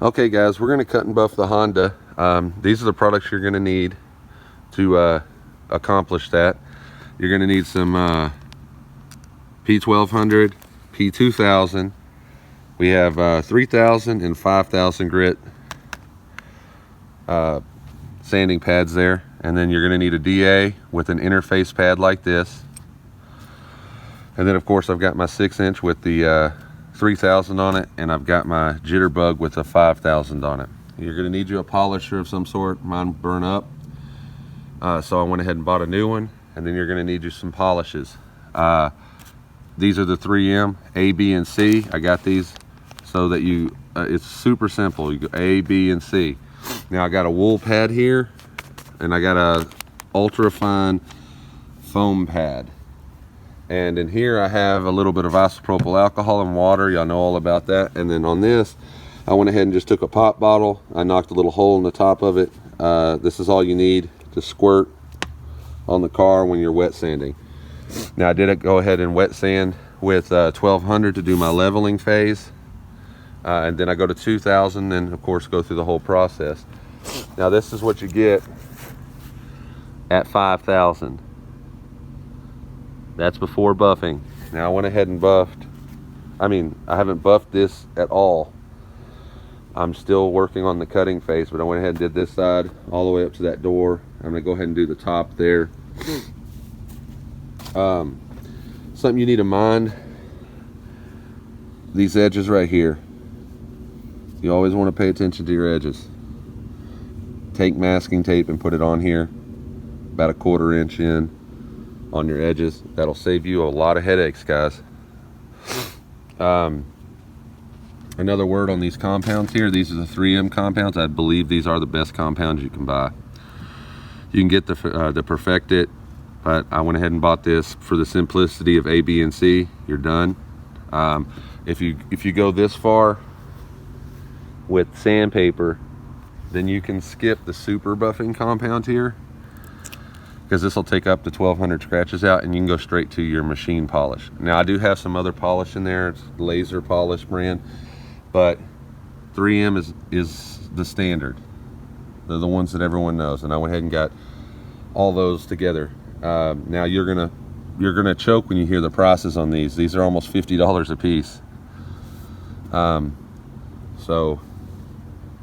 Okay guys, we're going to cut and buff the Honda. These are the products you're going to need to accomplish that. You're going to need some P1200, P2000. We have 3000 and 5000 grit sanding pads there. And then you're going to need a DA with an interface pad like this. And then of course I've got my 6-inch with the 3000 on it, and I've got my jitterbug with a 5000 on it. You're going to need you a polisher of some sort. Mine burn up, so I went ahead and bought a new one. And then you're going to need you some polishes. These are the 3M A, B, and C. I got these so that you it's super simple. You go A, B, and C. Now I got a wool pad here, and I got a ultra fine foam pad. And in here I have a little bit of isopropyl alcohol and water. Y'all know all about that. And then on this, I went ahead and just took a pop bottle. I knocked a little hole in the top of it. This is all you need to squirt on the car when you're wet sanding. Now I did go ahead and wet sand with 1200 to do my leveling phase. And then I go to 2000 and of course go through the whole process. Now this is what you get at 5000. That's before buffing. Now I went ahead and buffed. I haven't buffed this at all. I'm still working on the cutting phase, but I went ahead and did this side all the way up to that door. I'm gonna go ahead and do the top there. Something you need to mind, these edges right here. You always want to pay attention to your edges. Take masking tape and put it on here, about a 1/4 inch in on your edges. That'll save you a lot of headaches, guys. Another word on these compounds here, these are the 3M compounds. I believe these are the best compounds you can buy. You can get the Perfect-It, but I went ahead and bought this for the simplicity of A, B, and C. You're done. If you go this far with sandpaper, then you can skip the super buffing compound here, because this will take up to 1200 scratches out, and you can go straight to your machine polish. Now I do have some other polish in there. It's laser polish brand, but 3M is the standard. They're the ones that everyone knows, and I went ahead and got all those together. Now you're gonna choke when you hear the prices on these. These are almost $50 a piece. So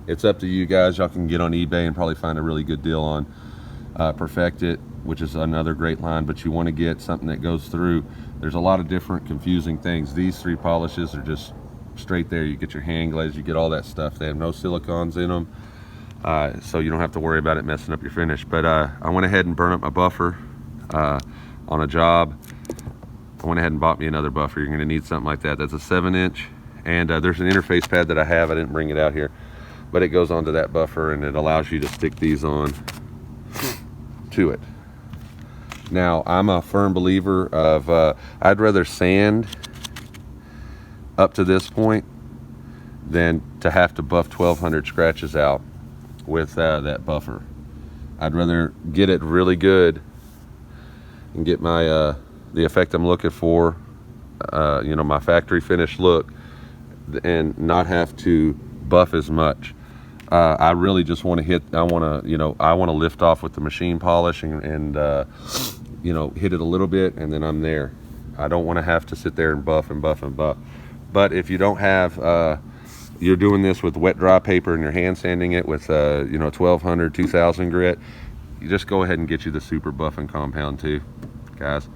it's up to you guys. Y'all can get on eBay and probably find a really good deal on Perfect-It, which is another great line, but you want to get something that goes through. There's a lot of different confusing things. These 3 polishes are just straight there. You get your hand glaze, you get all that stuff. They have no silicons in them, so you don't have to worry about it messing up your finish. But I went ahead and burned up my buffer on a job. I went ahead and bought me another buffer. You're going to need something like that. That's a 7-inch, and there's an interface pad that I have. I didn't bring it out here, but it goes onto that buffer, and it allows you to stick these on to it. Now I'm a firm believer of I'd rather sand up to this point than to have to buff 1200 scratches out with that buffer. I'd rather get it really good and get my the effect I'm looking for, my factory finish look, and not have to buff as much. I really just want to hit, I want to lift off with the machine polish and hit it a little bit, and then I'm there. I don't want to have to sit there and buff and buff and buff. But if you don't have, you're doing this with wet dry paper and you're hand sanding it with 1200, 2000 grit, you just go ahead and get you the super buffing compound too, guys.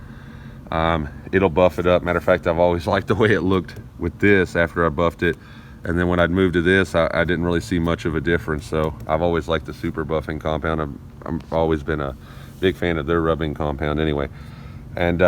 It'll buff it up. Matter of fact, I've always liked the way it looked with this after I buffed it. And then when I'd moved to this, I didn't really see much of a difference. So I've always liked the super buffing compound. I've always been a big fan of their rubbing compound anyway. And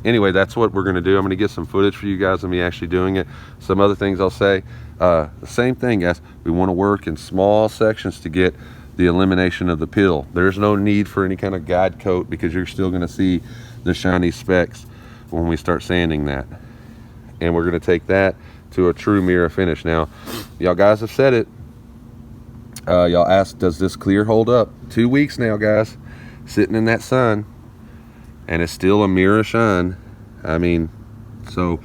anyway, that's what we're gonna do. I'm gonna get some footage for you guys of me actually doing it. Some other things I'll say, the same thing, guys. We wanna work in small sections to get the elimination of the peel. There's no need for any kind of guide coat, because you're still gonna see the shiny specks when we start sanding that. And we're gonna take that to a true mirror finish. Now, y'all guys have said it. Y'all asked, does this clear hold up? 2 weeks now, guys, sitting in that sun, and it's still a mirror shine. So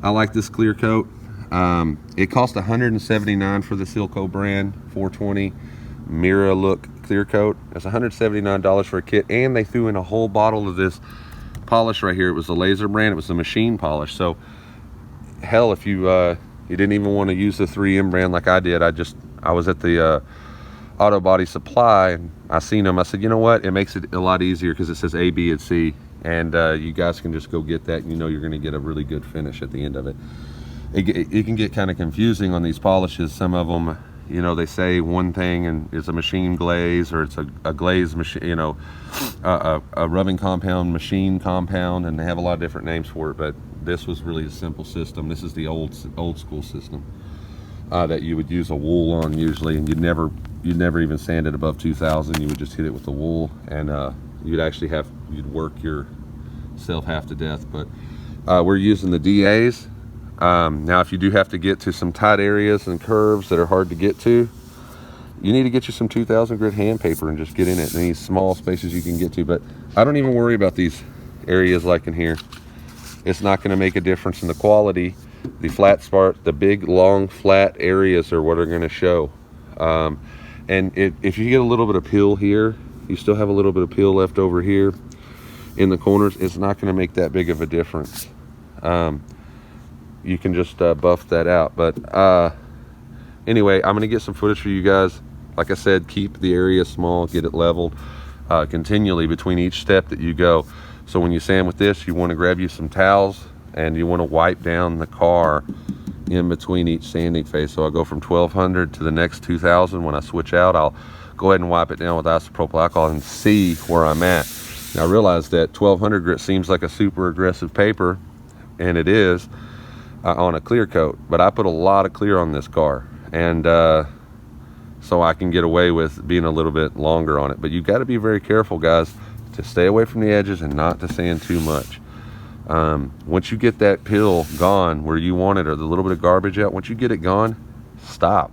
I like this clear coat. It cost $179 for the Silco brand 420 Mira Look clear coat. It's $179 for a kit, and they threw in a whole bottle of this polish right here. It was a laser brand. It was a machine polish. So hell, if you you didn't even want to use the 3M brand like I did, I was at the Auto Body Supply, and I seen them. I said, you know what, it makes it a lot easier because it says A, B, and C, and you guys can just go get that, and you know you're going to get a really good finish at the end of it. It can get kind of confusing on these polishes. Some of them, you know, they say one thing and it's a machine glaze, or it's a glaze machine, you know, a rubbing compound, machine compound, and they have a lot of different names for it. But this was really a simple system. This is the old school system that you would use a wool on usually, and you'd never even sand it above 2000. You would just hit it with the wool, and you'd work yourself half to death. But we're using the DAs. Now if you do have to get to some tight areas and curves that are hard to get to, you need to get you some 2000 grit hand paper and just get in it in these small spaces you can get to. But I don't even worry about these areas like in here. It's not going to make a difference in the quality. The flat spot, the big long flat areas are what are going to show. And if you get a little bit of peel here, you still have a little bit of peel left over here in the corners, it's not going to make that big of a difference. You can just buff that out. But anyway, I'm going to get some footage for you guys. Like I said, keep the area small, get it leveled continually between each step that you go. So when you sand with this, you want to grab you some towels, and you want to wipe down the car in between each sanding phase. So I'll go from 1200 to the next 2000. When I switch out, I'll go ahead and wipe it down with isopropyl alcohol and see where I'm at. Now I realize that 1200 grit seems like a super aggressive paper, and it is on a clear coat, but I put a lot of clear on this car, and so I can get away with being a little bit longer on it. But you got to be very careful, guys, to stay away from the edges and not to sand too much. Once you get that peel gone where you want it, or the little bit of garbage out, once you get it gone, stop.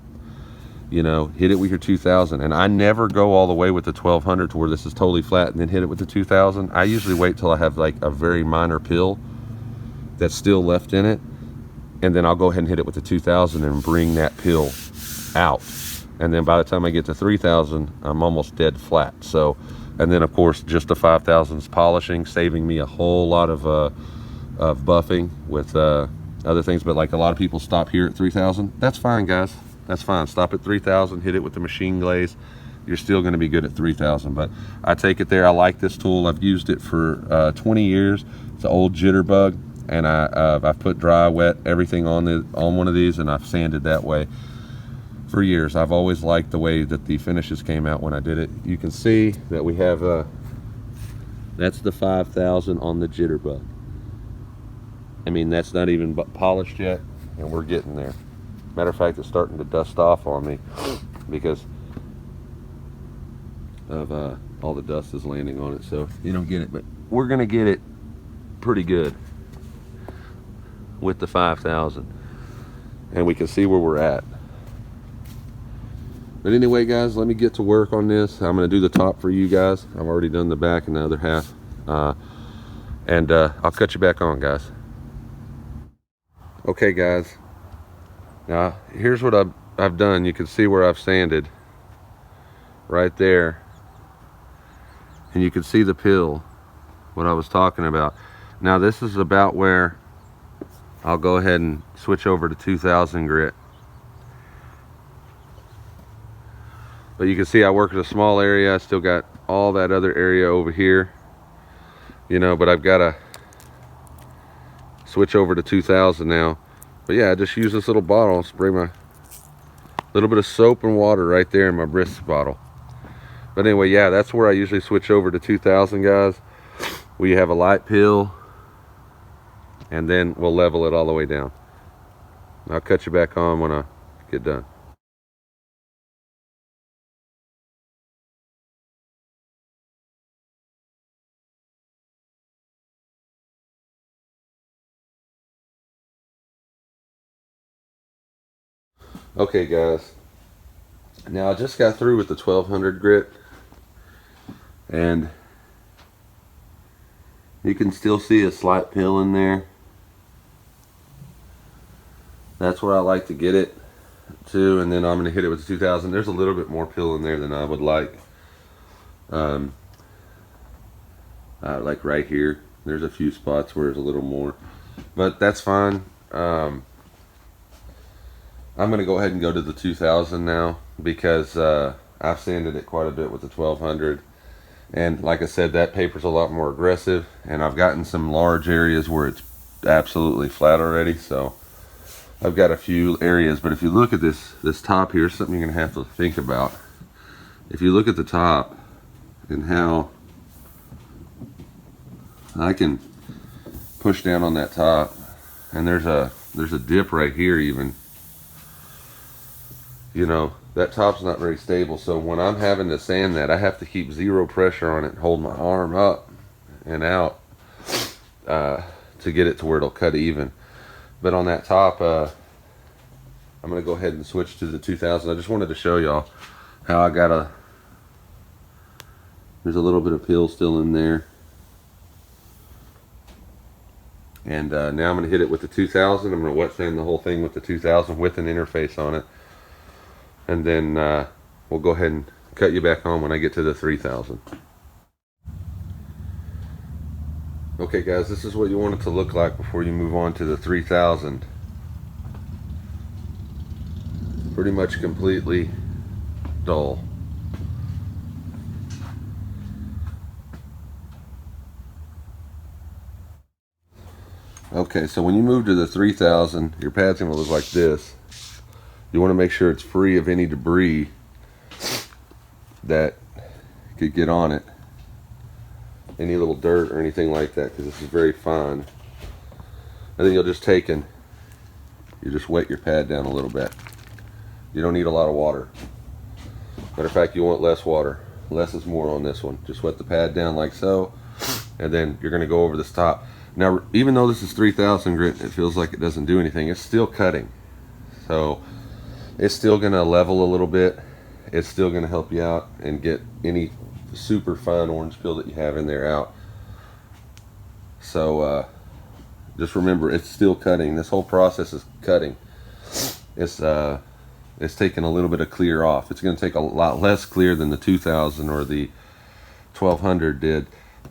You know, hit it with your 2000. And I never go all the way with the 1200 to where this is totally flat and then hit it with the 2000. I usually wait till I have like a very minor peel that's still left in it, and then I'll go ahead and hit it with the 2000 and bring that peel out. And then by the time I get to 3000, I'm almost dead flat. So, and then of course just the 5000's polishing, saving me a whole lot of buffing with other things. But like a lot of people stop here at 3000. That's fine, guys, that's fine. Stop at 3000, hit it with the machine glaze. You're still going to be good at 3000. But I take it there. I like this tool. I've used it for 20 years. It's an old jitterbug, and I've put dry, wet, everything on one of these, and I've sanded that way for years. I've always liked the way that the finishes came out when I did it. You can see that we have that's the 5000 on the jitterbug. I mean, that's not even polished yet, and we're getting there. Matter of fact, it's starting to dust off on me because of all the dust is landing on it, so you don't get it. But we're gonna get it pretty good with the 5000, and we can see where we're at. But anyway, guys, let me get to work on this. I'm going to do the top for you guys. I've already done the back and the other half. And I'll cut you back on, guys. Okay, guys. Now, here's what I've done. You can see where I've sanded right there. And you can see the peel, what I was talking about. Now, this is about where I'll go ahead and switch over to 2000 grit. But you can see I work at a small area. I still got all that other area over here, you know, but I've got to switch over to 2000 now. But yeah, I just use this little bottle, spray my little bit of soap and water right there in my brisk bottle. But anyway, yeah, that's where I usually switch over to 2000, guys. We have a light peel, and then we'll level it all the way down. I'll cut you back on when I get done. Okay, guys, now I just got through with the 1200 grit, and you can still see a slight peel in there. That's where I like to get it to, and then I'm going to hit it with the 2000. There's a little bit more pill in there than I would like. Like right here, there's a few spots where there's a little more, but that's fine. I'm going to go ahead and go to the 2000 now because I've sanded it quite a bit with the 1200. And like I said, that paper's a lot more aggressive, and I've gotten some large areas where it's absolutely flat already. So I've got a few areas, but if you look at this top here, something you're gonna have to think about. If you look at the top and how I can push down on that top, and there's a dip right here even. You know, that top's not very stable, so when I'm having to sand that, I have to keep zero pressure on it and hold my arm up and out to get it to where it'll cut even. But on that top, I'm going to go ahead and switch to the 2000. I just wanted to show y'all how I got there's a little bit of peel still in there. And now I'm going to hit it with the 2000. I'm going to wet sand the whole thing with the 2000 with an interface on it. And then we'll go ahead and cut you back on when I get to the 3000. Okay guys, this is what you want it to look like before you move on to the 3000. Pretty much completely dull. Okay, so when you move to the 3000, your pad's going to look like this. You want to make sure it's free of any debris that could get on it. Any little dirt or anything like that, because this is very fine. And then you'll just take and you just wet your pad down a little bit. You don't need a lot of water. Matter of fact, you want less water. Less is more on this one. Just wet the pad down like so, and then you're going to go over this top. Now, even though this is 3000 grit, it feels like it doesn't do anything. It's still cutting. So it's still going to level a little bit. It's still going to help you out and get any super fine orange peel that you have in there out. So just remember, it's still cutting. This whole process is cutting. It's taking a little bit of clear off. It's going to take a lot less clear than the 2000 or the 1200 did,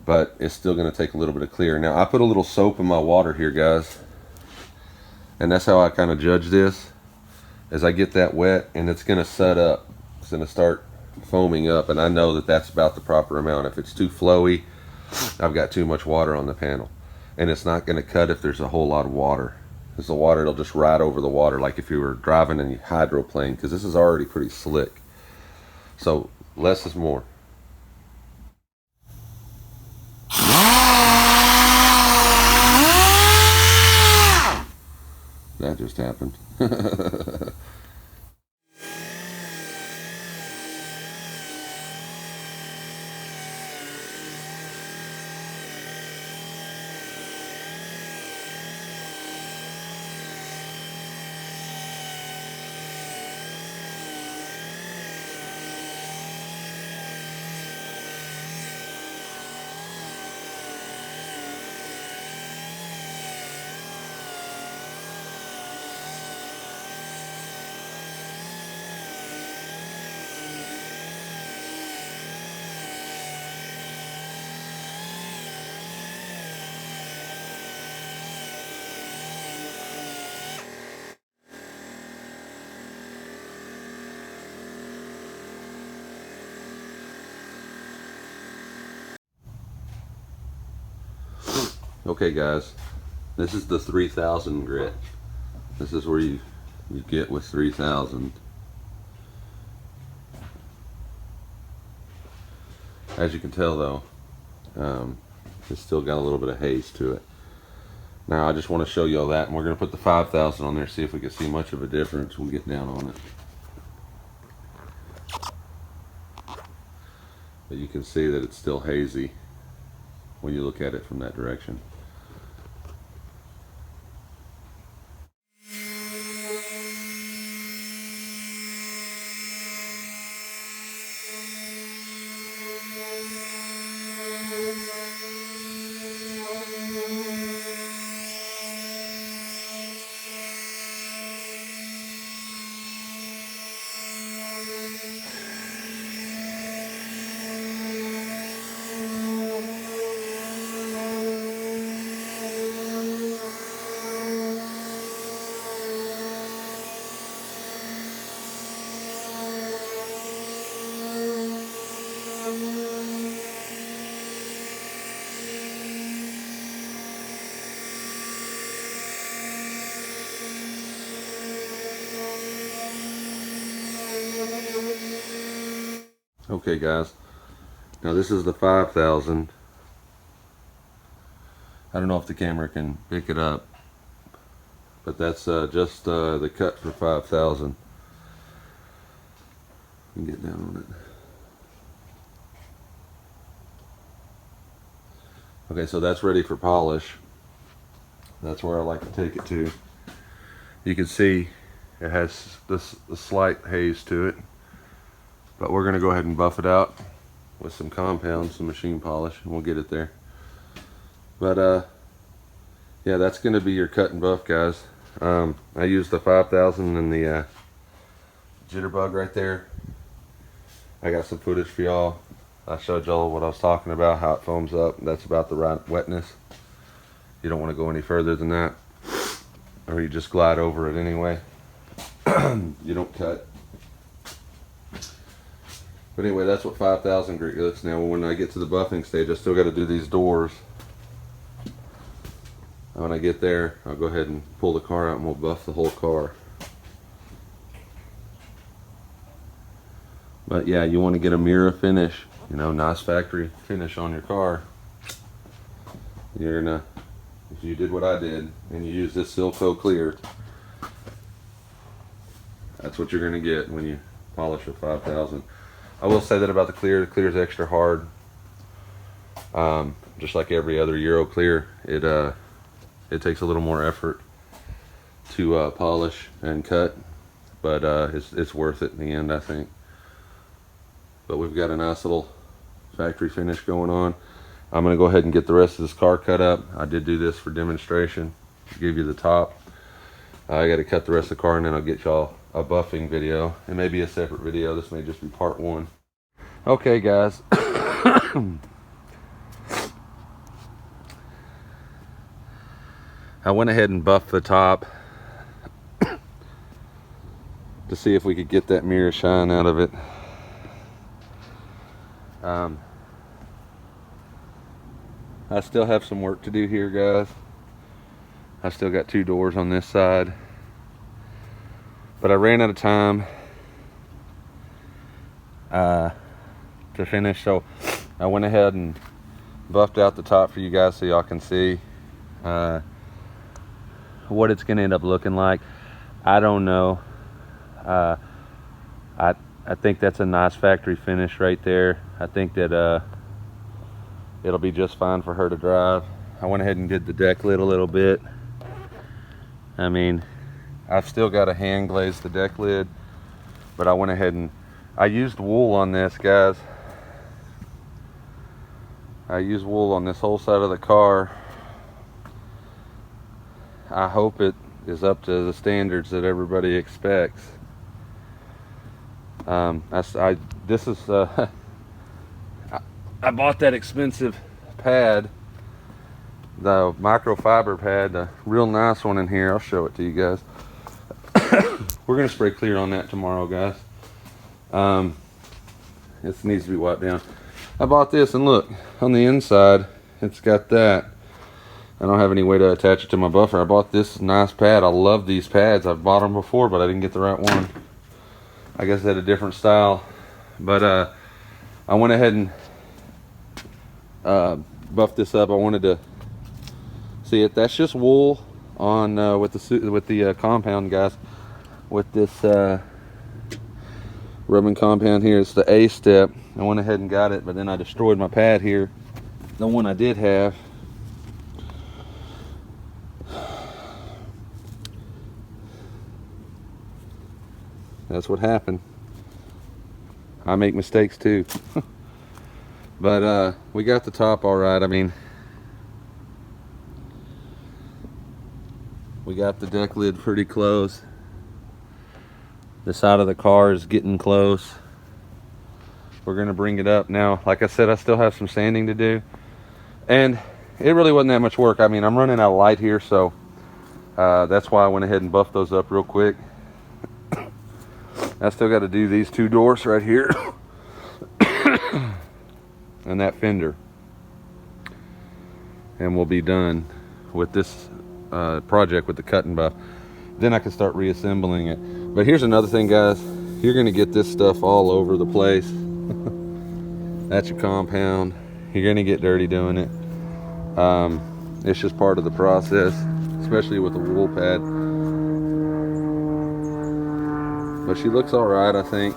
but it's still going to take a little bit of clear. Now, I put a little soap in my water here, guys, and that's how I kind of judge this. As I get that wet, and it's going to set up, it's going to start foaming up, and I know that that's about the proper amount. If it's too flowy, I've got too much water on the panel, and it's not going to cut if there's a whole lot of water, because the water, it'll just ride over the water like if you were driving in a hydroplane, because this is already pretty slick. So less is more. That just happened. Okay guys, this is the 3000 grit. This is where you get with 3000. As you can tell though, it's still got a little bit of haze to it. Now I just want to show you all that, and we're going to put the 5000 on there, see if we can see much of a difference when we get down on it. But you can see that it's still hazy when you look at it from that direction. Okay guys, now this is the 5000. I don't know if the camera can pick it up, but that's just the cut for 5000. You can get down on it. Okay, so that's ready for polish. That's where I like to take it to. You can see it has this slight haze to it, but we're going to go ahead and buff it out with some compound, some machine polish, and we'll get it there. But yeah, that's going to be your cut and buff, guys. I used the 5000 and the jitterbug right there. I got some footage for y'all. I showed y'all what I was talking about, how it foams up. That's about the right wetness. You don't want to go any further than that, or you just glide over it anyway. You don't cut. But anyway, that's what 5000 grit looks. Now when I get to the buffing stage, I still got to do these doors. When I get there, I'll go ahead and pull the car out and we'll buff the whole car. But yeah, you want to get a mirror finish, you know, nice factory finish on your car. You're gonna, if you did what I did and you use this Silco clear, that's what you're gonna get when you polish a 5000. I will say that about the clear. The clear is extra hard. Just like every other Euro clear, it takes a little more effort to polish and cut, but it's worth it in the end, I think. But we've got a nice little factory finish going on. I'm going to go ahead and get the rest of this car cut up. I did do this for demonstration, give you the top. I got to cut the rest of the car and then I'll get y'all a buffing video. It may be a separate video. This may just be part one. Okay guys. I went ahead and buffed the top to see if we could get that mirror shine out of it. I still have some work to do here, guys. I still got 2 doors on this side, but I ran out of time to finish, so I went ahead and buffed out the top for you guys so y'all can see what it's gonna end up looking like. I don't know. I think that's a nice factory finish right there. I think that it'll be just fine for her to drive. I went ahead and did the deck lid a little bit. I mean, I've still got to hand glaze the deck lid, but I went ahead and I used wool on this, guys. I used wool on this whole side of the car. I hope it is up to the standards that everybody expects. This is I bought that expensive pad, the microfiber pad, the real nice one in here. I'll show it to you guys. We're gonna spray clear on that tomorrow, guys. It needs to be wiped down. I bought this, and look, on the inside it's got that. I don't have any way to attach it to my buffer. I bought this nice pad. I love these pads. I've bought them before, but I didn't get the right one. I guess they had a different style, but I went ahead and buffed this up. I wanted to see it. That's just wool on with the compound, guys. With this rubbing compound here, it's the A step. I went ahead and got it, but then I destroyed my pad here, the one I did have. That's what happened. I make mistakes too. But we got the top all right. I mean, we got the deck lid pretty close. The side of the car is getting close. We're gonna bring it up now. Like I said, I still have some sanding to do, and it really wasn't that much work. I mean, I'm running out of light here, so that's why I went ahead and buffed those up real quick. I still got to do these 2 doors right here and that fender, and we'll be done with this project with the cut and buff. Then I can start reassembling it. But here's another thing, guys. You're gonna get this stuff all over the place. That's your compound. You're gonna get dirty doing it. It's just part of the process, especially with the wool pad. But she looks all right, I think.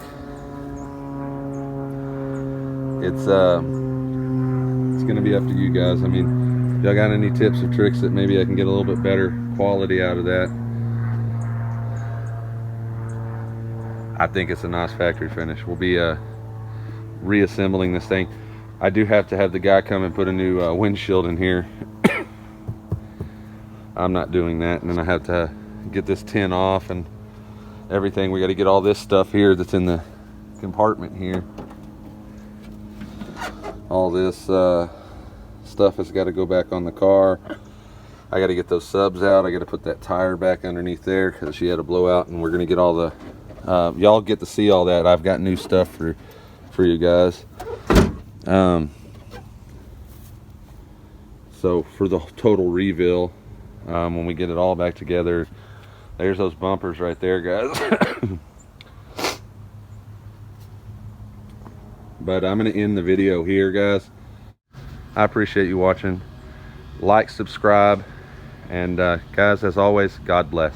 It's gonna be up to you guys. I mean, if y'all got any tips or tricks that maybe I can get a little bit better quality out of that. I think it's a nice factory finish. We'll be reassembling this thing. I do have to have the guy come and put a new windshield in here. I'm not doing that, and then I have to get this tin off and everything. We got to get all this stuff here that's in the compartment here. All this stuff has got to go back on the car. I got to get those subs out. I got to put that tire back underneath there because she had a blowout, and we're going to get all the y'all get to see all that. I've got new stuff for you guys. So for the total reveal, when we get it all back together, there's those bumpers right there, guys. But I'm going to end the video here, guys. I appreciate you watching. Like, subscribe, and guys, as always, God bless.